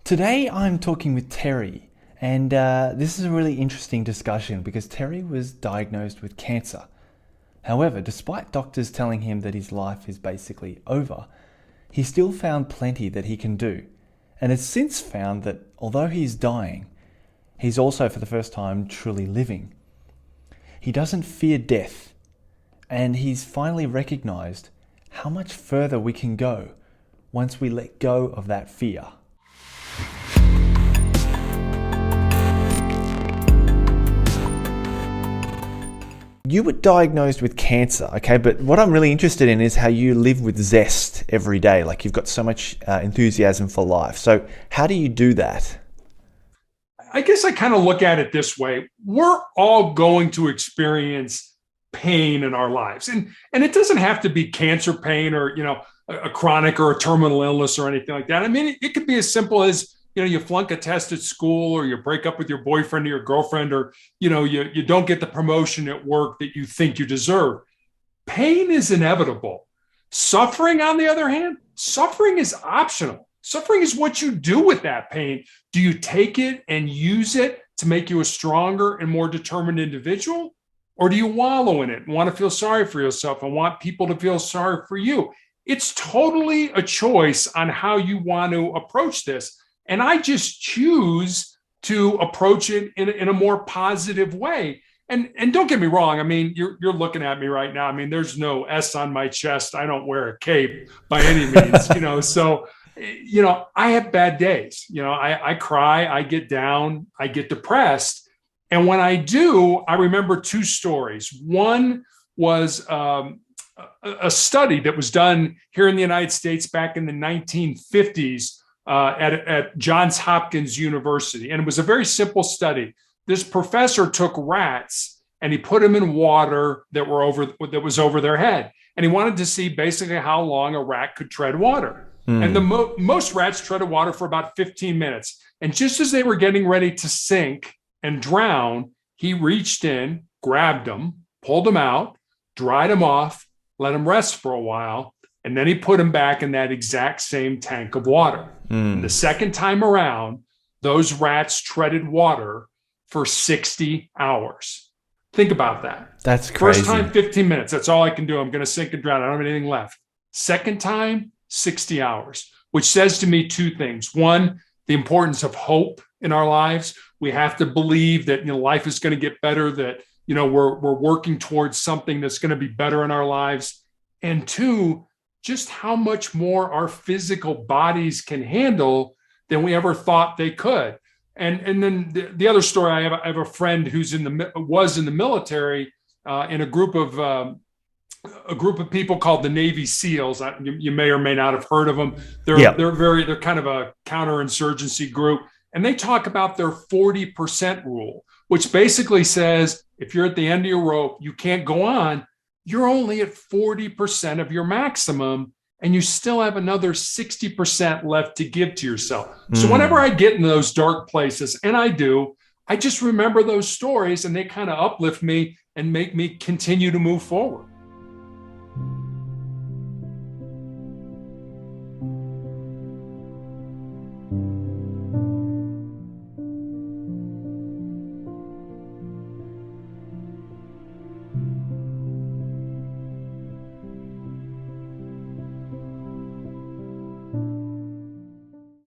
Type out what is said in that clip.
Today I'm talking with Terry, and this is a really interesting discussion because Terry was diagnosed with cancer. However, despite doctors telling him that his life is basically over, he still found plenty that he can do, and has since found that although he's dying, he's also for the first time truly living. He doesn't fear death, and he's finally recognized how much further we can go once we let go of that fear. You were diagnosed with cancer, okay? But what I'm really interested in is how you live with zest every day. Like you've got so much enthusiasm for life. So how do you do that? I guess I kind of look at it this way. We're all going to experience pain in our lives. And it doesn't have to be cancer pain or, a chronic or a terminal illness or anything like that. I mean, it could be as simple as, you flunk a test at school, or you break up with your boyfriend or your girlfriend, or, you don't get the promotion at work that you think you deserve. Pain is inevitable. Suffering, on the other hand, suffering is optional. Suffering is what you do with that pain. Do you take it and use it to make you a stronger and more determined individual? Or do you wallow in it and want to feel sorry for yourself and want people to feel sorry for you? It's totally a choice on how you want to approach this. And I just choose to approach it in a more positive way. And don't get me wrong. I mean, you're looking at me right now. I mean, there's no S on my chest. I don't wear a cape by any means, so, I have bad days. I cry, I get down, I get depressed. And when I do, I remember two stories. One was a study that was done here in the United States back in the 1950s. At Johns Hopkins University. And it was a very simple study. This professor took rats and he put them in water that was over their head. And he wanted to see basically how long a rat could tread water. And most rats treaded water for about 15 minutes. And just as they were getting ready to sink and drown, he reached in, grabbed them, pulled them out, dried them off, let them rest for a while. And then he put them back in that exact same tank of water. And the second time around, those rats treaded water for 60 hours. Think about that. That's crazy. First time, 15 minutes. That's all I can do. I'm going to sink and drown. I don't have anything left. Second time, 60 hours, which says to me two things. One, the importance of hope in our lives. We have to believe that life is going to get better, that we're working towards something that's going to be better in our lives. And two, just how much more our physical bodies can handle than we ever thought they could. And then the other story, I have a friend who's was in the military in a group of people called the Navy SEALs. You may or may not have heard of them. They're kind of a counterinsurgency group, and they talk about their 40% rule, which basically says if you're at the end of your rope, you can't go on. You're only at 40% of your maximum, and you still have another 60% left to give to yourself. So whenever I get in those dark places, and I do, I just remember those stories, and they kind of uplift me and make me continue to move forward.